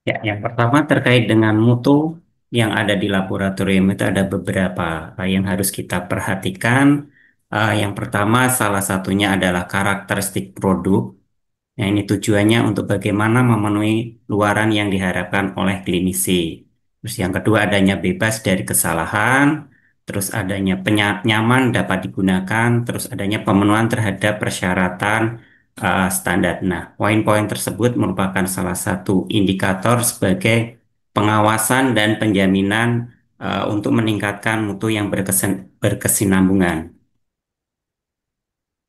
Ya, yang pertama terkait dengan mutu yang ada di laboratorium itu ada beberapa yang harus kita perhatikan. Yang pertama, salah satunya adalah karakteristik produk. Nah, ini tujuannya untuk bagaimana memenuhi luaran yang diharapkan oleh klinisi. Terus yang kedua, adanya bebas dari kesalahan. Terus adanya nyaman dapat digunakan. Terus adanya pemenuhan terhadap persyaratan standar. Nah, poin-poin tersebut merupakan salah satu indikator sebagai pengawasan dan penjaminan untuk meningkatkan mutu yang berkesinambungan.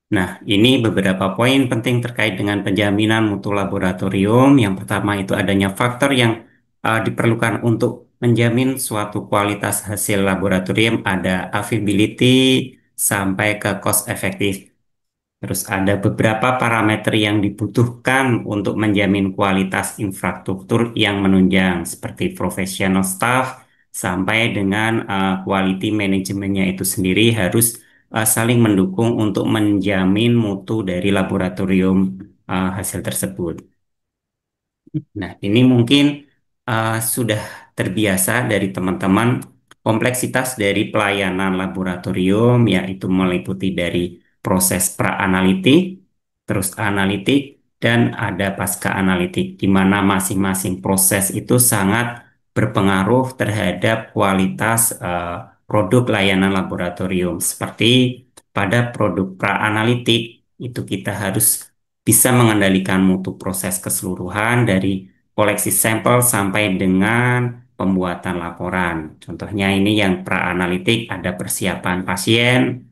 Nah, ini beberapa poin penting terkait dengan penjaminan mutu laboratorium. Yang pertama itu adanya faktor yang diperlukan untuk menjamin suatu kualitas hasil laboratorium, ada availability sampai ke cost efektif. Terus ada beberapa parameter yang dibutuhkan untuk menjamin kualitas infrastruktur yang menunjang, seperti professional staff sampai dengan quality manajemennya itu sendiri harus saling mendukung untuk menjamin mutu dari laboratorium hasil tersebut. Nah, ini mungkin sudah terbiasa dari teman-teman kompleksitas dari pelayanan laboratorium, yaitu meliputi dari proses pra-analitik, terus analitik, dan ada pasca analitik, di mana masing-masing proses itu sangat berpengaruh terhadap kualitas produk layanan laboratorium. Seperti pada produk pra-analitik, itu kita harus bisa mengendalikan mutu proses keseluruhan dari koleksi sampel sampai dengan pembuatan laporan. Contohnya ini yang pra-analitik, ada persiapan pasien,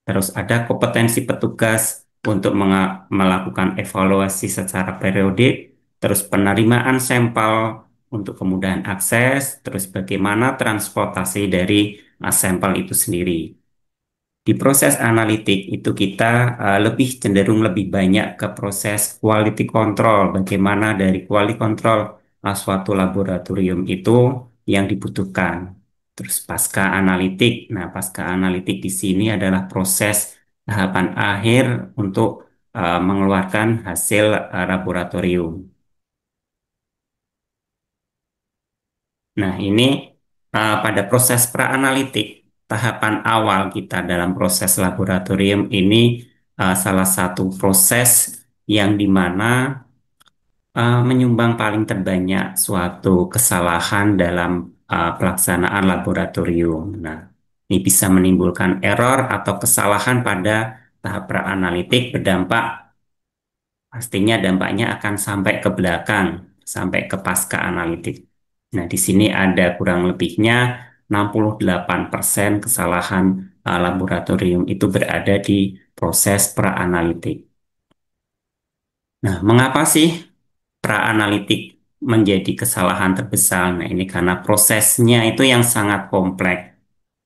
terus ada kompetensi petugas untuk melakukan evaluasi secara periodik, terus penerimaan sampel untuk kemudahan akses, terus bagaimana transportasi dari sampel itu sendiri. Di proses analitik itu kita lebih cenderung lebih banyak ke proses quality control. Bagaimana dari quality control suatu laboratorium itu yang dibutuhkan. Terus pasca analitik. Nah, pasca analitik di sini adalah proses tahapan akhir untuk mengeluarkan hasil laboratorium. Nah, ini pada proses pra-analitik, tahapan awal kita dalam proses laboratorium ini salah satu proses yang dimana menyumbang paling terbanyak suatu kesalahan dalam pelaksanaan laboratorium. Nah, ini bisa menimbulkan error atau kesalahan pada tahap pra-analitik berdampak. Pastinya dampaknya akan sampai ke belakang, sampai ke pasca analitik. Nah, di sini ada kurang lebihnya 68% kesalahan laboratorium itu berada di proses pra-analitik. Nah, mengapa sih pra-analitik menjadi kesalahan terbesar? Nah, ini karena prosesnya itu yang sangat kompleks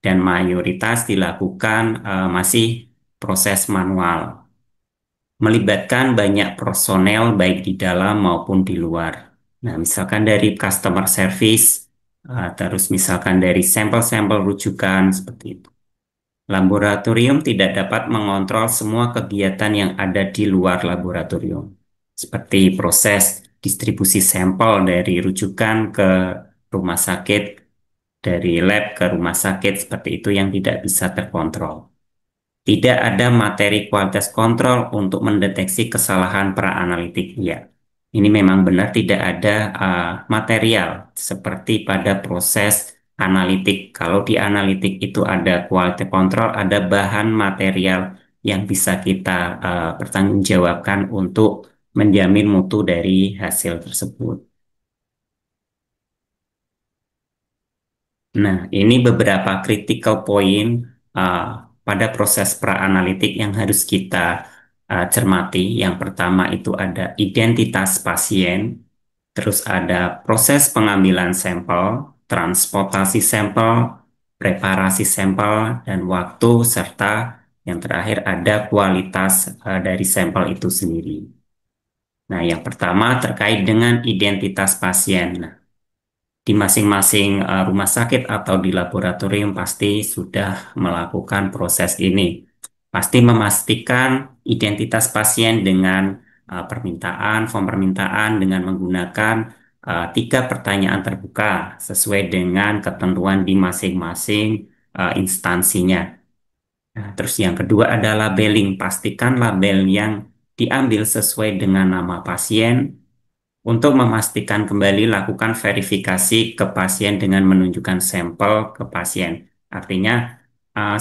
dan mayoritas dilakukan masih proses manual, melibatkan banyak personel baik di dalam maupun di luar. Nah, misalkan dari customer service, terus misalkan dari sampel-sampel rujukan seperti itu. Laboratorium tidak dapat mengontrol semua kegiatan yang ada di luar laboratorium, seperti proses distribusi sampel dari rujukan ke rumah sakit, dari lab ke rumah sakit, seperti itu yang tidak bisa terkontrol. Tidak ada materi kualitas kontrol untuk mendeteksi kesalahan pra-analitik. Ya, ini memang benar tidak ada material seperti pada proses analitik. Kalau di analitik itu ada quality control, ada bahan material yang bisa kita pertanggungjawabkan untuk menjamin mutu dari hasil tersebut. Nah, ini beberapa critical point uh, pada proses pra-analitik yang harus kita cermati. Yang pertama itu ada identitas pasien, terus ada proses pengambilan sampel, transportasi sampel, preparasi sampel, dan waktu, serta yang terakhir ada kualitas dari sampel itu sendiri. Nah, yang pertama terkait dengan identitas pasien. Nah, di masing-masing rumah sakit atau di laboratorium pasti sudah melakukan proses ini. Pasti memastikan identitas pasien dengan form permintaan dengan menggunakan tiga pertanyaan terbuka sesuai dengan ketentuan di masing-masing instansinya. Nah, terus yang kedua ada labeling. Pastikan label yang diambil sesuai dengan nama pasien. Untuk memastikan kembali, lakukan verifikasi ke pasien dengan menunjukkan sampel ke pasien. Artinya,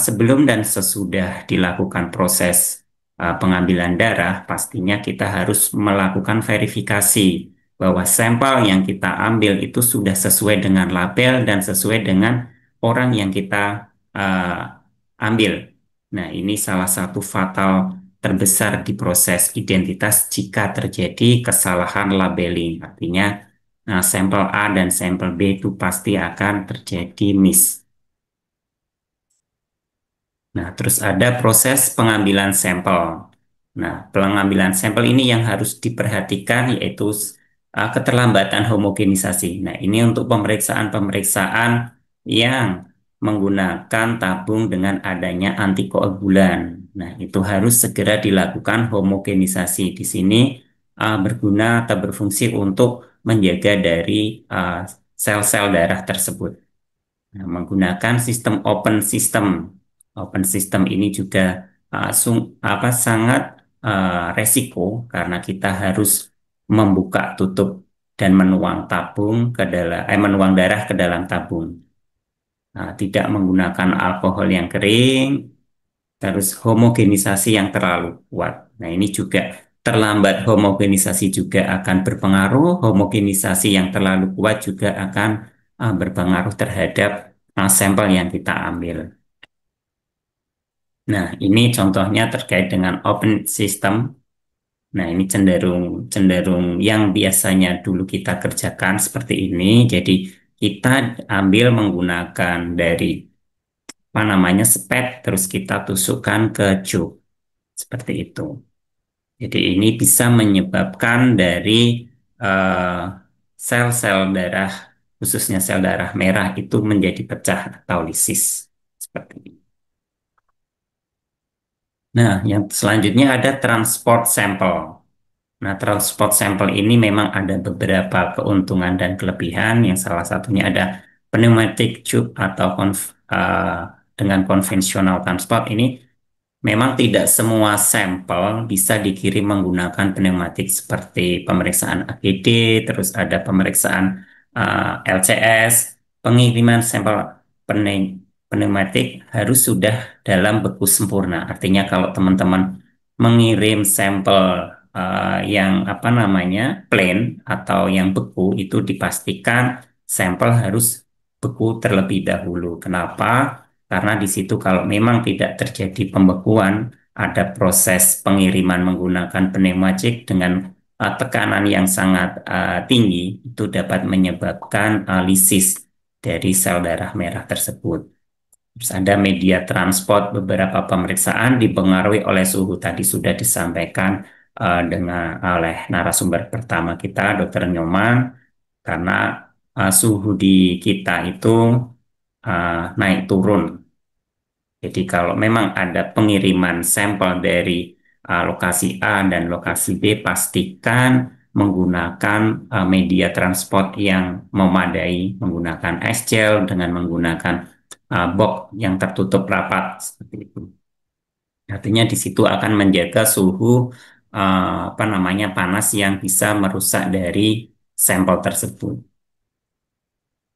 sebelum dan sesudah dilakukan proses pengambilan darah, pastinya kita harus melakukan verifikasi bahwa sampel yang kita ambil itu sudah sesuai dengan label dan sesuai dengan orang yang kita ambil. Nah, ini salah satu fatal terbesar di proses identitas jika terjadi kesalahan labeling. Artinya, sampel A dan sampel B itu pasti akan terjadi miss. Nah, terus ada proses pengambilan sampel. Nah, pengambilan sampel ini yang harus diperhatikan yaitu keterlambatan homogenisasi. Nah, ini untuk pemeriksaan-pemeriksaan yang menggunakan tabung dengan adanya antikoagulan. Nah, itu harus segera dilakukan homogenisasi. Di sini berguna atau berfungsi untuk menjaga dari sel-sel darah tersebut. Nah, menggunakan sistem open system. Open system ini juga sangat resiko karena kita harus membuka tutup dan menuang tabung ke dalam menuang darah ke dalam tabung. Nah, tidak menggunakan alkohol yang kering, terus homogenisasi yang terlalu kuat. Nah, ini juga terlambat homogenisasi juga akan berpengaruh. Homogenisasi yang terlalu kuat juga akan berpengaruh terhadap sampel yang kita ambil. Nah, ini contohnya terkait dengan open system. Nah, ini cenderung cenderung yang biasanya dulu kita kerjakan seperti ini. Jadi, kita ambil menggunakan dari apa namanya spet, terus kita tusukkan ke jug seperti itu. Jadi, ini bisa menyebabkan dari eh, sel-sel darah, khususnya sel darah merah itu menjadi pecah atau lisis seperti ini. Nah, yang selanjutnya ada transport sampel. Nah, transport sampel ini memang ada beberapa keuntungan dan kelebihan. Yang salah satunya ada pneumatic tube atau dengan konvensional transport ini memang tidak semua sampel bisa dikirim menggunakan pneumatik seperti pemeriksaan AGD, terus ada pemeriksaan LCS, pengiriman sampel pneumatik harus sudah dalam beku sempurna. Artinya kalau teman-teman mengirim sampel yang apa namanya plain atau yang beku itu dipastikan sampel harus beku terlebih dahulu. Kenapa? Karena di situ kalau memang tidak terjadi pembekuan, ada proses pengiriman menggunakan pneumatik dengan tekanan yang sangat tinggi, itu dapat menyebabkan lisis dari sel darah merah tersebut. Terus ada media transport, beberapa pemeriksaan dipengaruhi oleh suhu tadi sudah disampaikan dengan oleh narasumber pertama kita, Dr. Nyoman, karena suhu di kita itu naik turun. Jadi kalau memang ada pengiriman sampel dari lokasi A dan lokasi B, pastikan menggunakan media transport yang memadai, menggunakan es gel dengan menggunakan box yang tertutup rapat seperti itu. Artinya di situ akan menjaga suhu apa namanya panas yang bisa merusak dari sampel tersebut.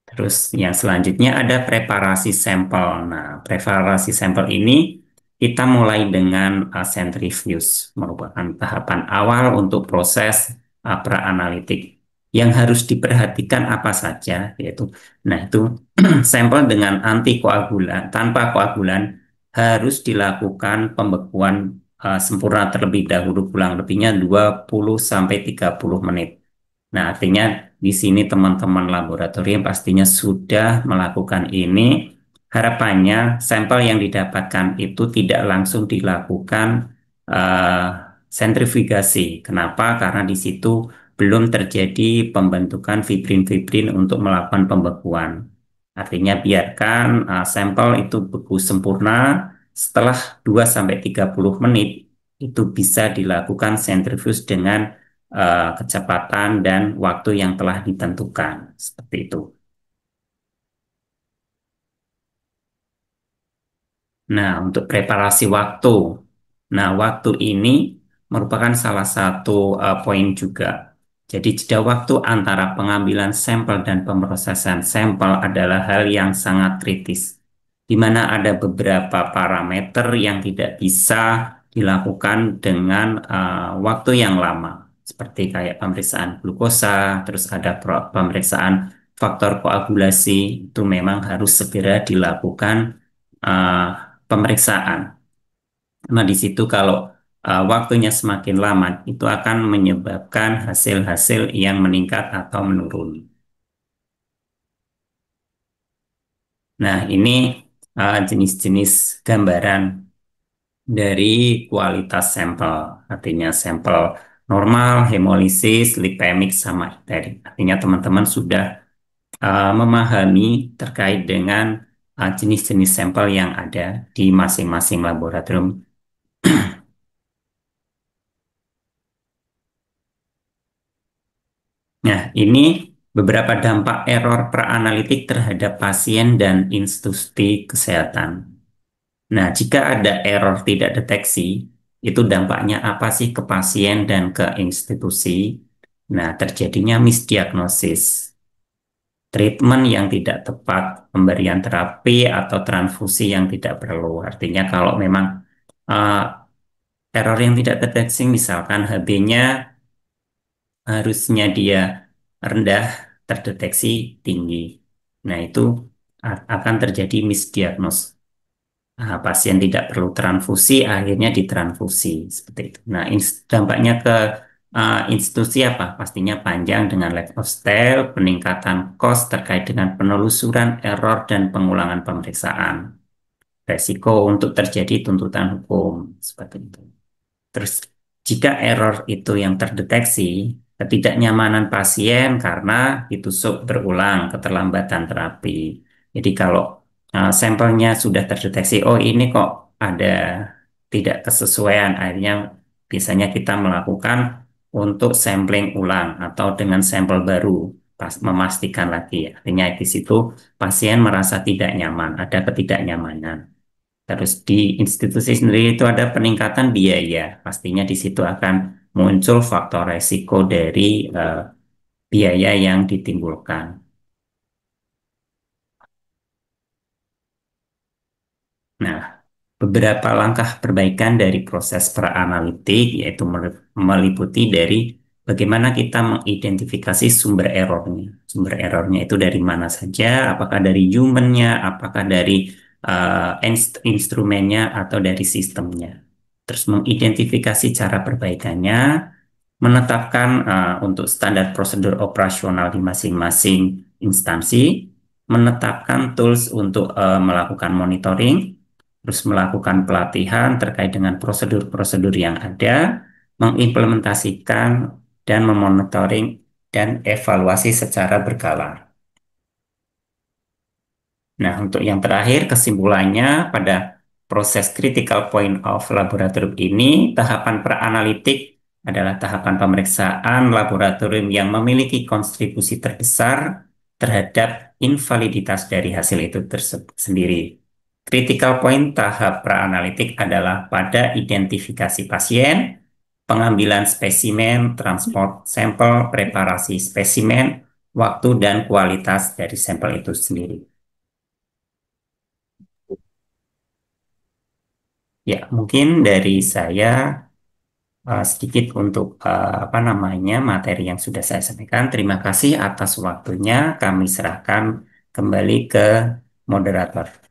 Terus yang selanjutnya ada preparasi sampel. Nah, preparasi sampel ini kita mulai dengan centrifuge, merupakan tahapan awal untuk proses praanalitik. Yang harus diperhatikan apa saja, yaitu, nah itu sampel dengan antikoagulan, tanpa koagulan harus dilakukan pembekuan sempurna terlebih dahulu, kurang lebihnya 20 sampai 30 menit. Nah, artinya di sini teman-teman laboratorium pastinya sudah melakukan ini. Harapannya sampel yang didapatkan itu tidak langsung dilakukan eh, sentrifugasi. Kenapa? Karena di situ belum terjadi pembentukan fibrin-fibrin untuk melakukan pembekuan. Artinya biarkan sampel itu beku sempurna. Setelah 2 sampai 30 menit itu bisa dilakukan sentrifuge dengan kecepatan dan waktu yang telah ditentukan. Seperti itu. Nah, untuk preparasi waktu. Nah, waktu ini merupakan salah satu poin juga. Jadi, jeda waktu antara pengambilan sampel dan pemrosesan sampel adalah hal yang sangat kritis, di mana ada beberapa parameter yang tidak bisa dilakukan dengan waktu yang lama, seperti kayak pemeriksaan glukosa, terus ada pemeriksaan faktor koagulasi, itu memang harus segera dilakukan uh, pemeriksaan. Nah, di situ kalau waktunya semakin lama, itu akan menyebabkan hasil-hasil yang meningkat atau menurun. Nah, ini jenis-jenis gambaran dari kualitas sampel. Artinya sampel normal, hemolisis, lipemik, sama tadi. Artinya teman-teman sudah memahami terkait dengan jenis-jenis sampel yang ada di masing-masing laboratorium. Nah, ini beberapa dampak error peranalitik terhadap pasien dan institusi kesehatan. Nah, jika ada error tidak deteksi, itu dampaknya apa sih ke pasien dan ke institusi? Nah, terjadinya misdiagnosis, treatment yang tidak tepat, pemberian terapi atau transfusi yang tidak perlu. Artinya kalau memang uh, error yang tidak deteksi, misalkan HB-nya harusnya dia rendah, terdeteksi tinggi. Nah, itu akan terjadi misdiagnos. Pasien tidak perlu transfusi, akhirnya ditransfusi. Seperti itu. Nah, dampaknya ke institusi apa? Pastinya panjang dengan lack of style, peningkatan cost terkait dengan penelusuran error dan pengulangan pemeriksaan. Resiko untuk terjadi tuntutan hukum. Seperti itu. Terus, jika error itu yang terdeteksi, ketidaknyamanan pasien karena ditusuk berulang, keterlambatan terapi. Jadi kalau sampelnya sudah terdeteksi, oh ini kok ada tidak kesesuaian, akhirnya biasanya kita melakukan untuk sampling ulang atau dengan sampel baru, pas memastikan lagi. Artinya di situ pasien merasa tidak nyaman, ada ketidaknyamanan. Terus di institusi sendiri itu ada peningkatan biaya. Pastinya di situ akan muncul faktor resiko dari biaya yang ditimbulkan. Nah, beberapa langkah perbaikan dari proses peranalitik yaitu meliputi dari bagaimana kita mengidentifikasi sumber errornya. Sumber errornya itu dari mana saja, apakah dari humannya, apakah dari instrumennya, atau dari sistemnya. Terus mengidentifikasi cara perbaikannya, menetapkan untuk standar prosedur operasional di masing-masing instansi, menetapkan tools untuk melakukan monitoring, terus melakukan pelatihan terkait dengan prosedur-prosedur yang ada, mengimplementasikan dan memonitoring dan evaluasi secara berkala. Nah, untuk yang terakhir, kesimpulannya pada proses critical point of laboratorium ini, tahapan pra-analitik adalah tahapan pemeriksaan laboratorium yang memiliki kontribusi terbesar terhadap invaliditas dari hasil itu sendiri. Critical point tahap pra-analitik adalah pada identifikasi pasien, pengambilan spesimen, transport sampel, preparasi spesimen, waktu dan kualitas dari sampel itu sendiri. Ya, mungkin dari saya sedikit untuk apa namanya materi yang sudah saya sampaikan. Terima kasih atas waktunya. Kami serahkan kembali ke moderator.